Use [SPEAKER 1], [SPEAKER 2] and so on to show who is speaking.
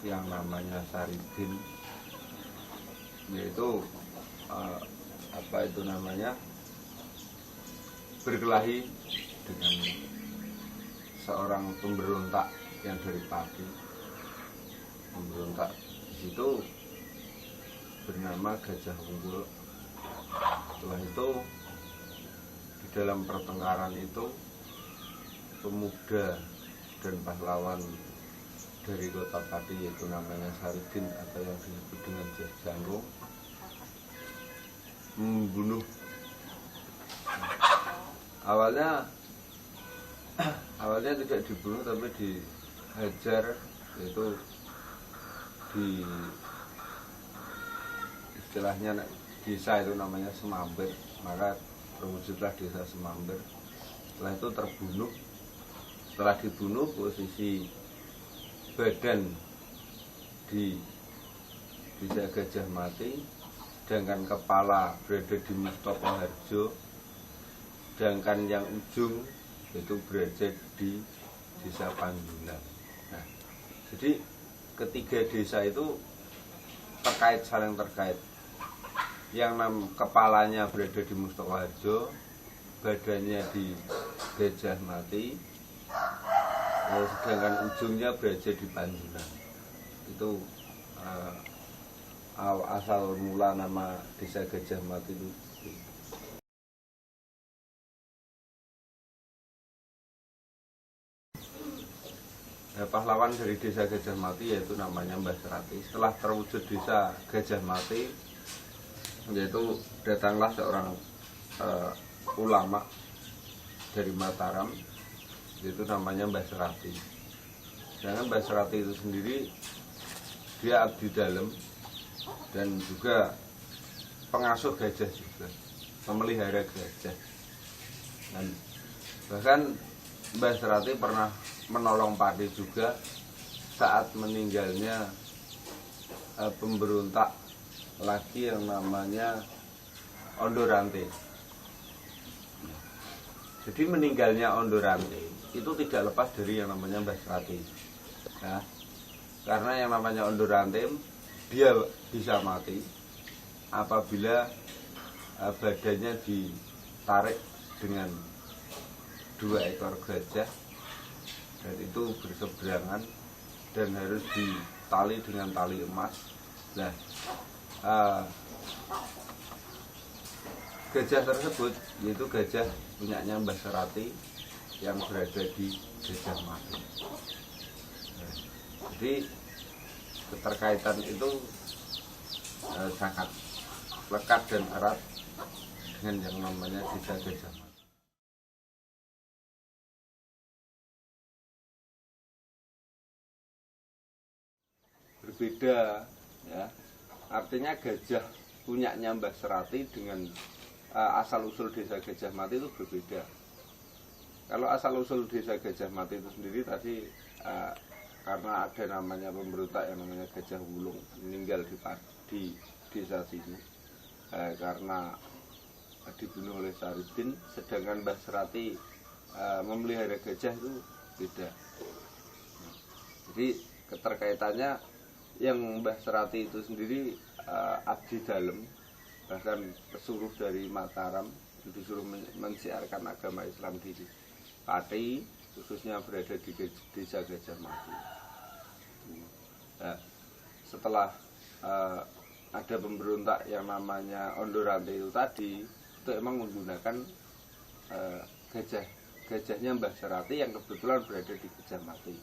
[SPEAKER 1] yang namanya Saridin, yaitu berkelahi dengan seorang pemberontak yang dari Pati. Pemberontak di situ bernama Gajah Wungkul. Setelah itu di dalam pertengkaran itu pemuda dan pahlawan dari kota Pati, yaitu namanya Saridin atau yang disebut dengan Jas Jangkung, membunuh. Awalnya tidak dibunuh tapi dihajar, yaitu di istilahnya desa itu namanya Semambir, maka terwujudlah desa Semambir. Setelah itu terbunuh. Setelah dibunuh, posisi badan di desa Gajah Mati, sedangkan kepala berada di Mustoko Harjo, sedangkan yang ujung itu berada di desa Panjunan. Nah, jadi ketiga desa itu saling terkait. Yang kepalanya berada di Mustoko Harjo, badannya di Gajah Mati, sedangkan ujungnya berada di Panjunan. Itu asal mula nama desa Gajah Mati itu. Pahlawan dari desa Gajah Mati yaitu namanya Mbah Serati. Setelah terwujud desa Gajah Mati, yaitu datanglah seorang ulama dari Mataram, yaitu namanya Mbah Serati. Sedangkan Mbah Serati itu sendiri dia abdi dalam dan juga pengasuh gajah juga, memelihara gajah. Dan bahkan Mbah Serati pernah menolong Pati juga saat meninggalnya pemberontak lagi yang namanya Ondorante. Jadi meninggalnya Ondorante itu tidak lepas dari yang namanya Mbah Serati. Ya, karena yang namanya Ondorante dia bisa mati apabila badannya ditarik dengan 2 ekor gajah, dan itu berseberangan dan harus ditali dengan tali emas. Nah, gajah tersebut yaitu gajah punyanya Mbah Serati yang berada di Gajah Mati. Nah, jadi keterkaitan itu sangat lekat dan erat dengan yang namanya desa Gajah Mati. Berbeda, ya, artinya gajah punyanya Mbah Serati dengan asal usul desa Gajah Mati itu berbeda. Kalau asal usul desa Gajah Mati itu sendiri tadi karena ada namanya pemberontak yang namanya Gajah Wulung meninggal di desa sini karena dibunuh oleh Saridin, sedangkan Mbah Serati memelihara gajah itu beda. Jadi keterkaitannya yang Mbah Serati itu sendiri abdi dalam, bahkan pesuruh dari Mataram, disuruh mensiarkan agama Islam di Pati, khususnya berada di desa Gajah Mati. Nah, setelah ada pemberontak yang namanya Ondorante itu tadi, itu emang menggunakan gajahnya Mbah Serati yang kebetulan berada di Gajah Mati.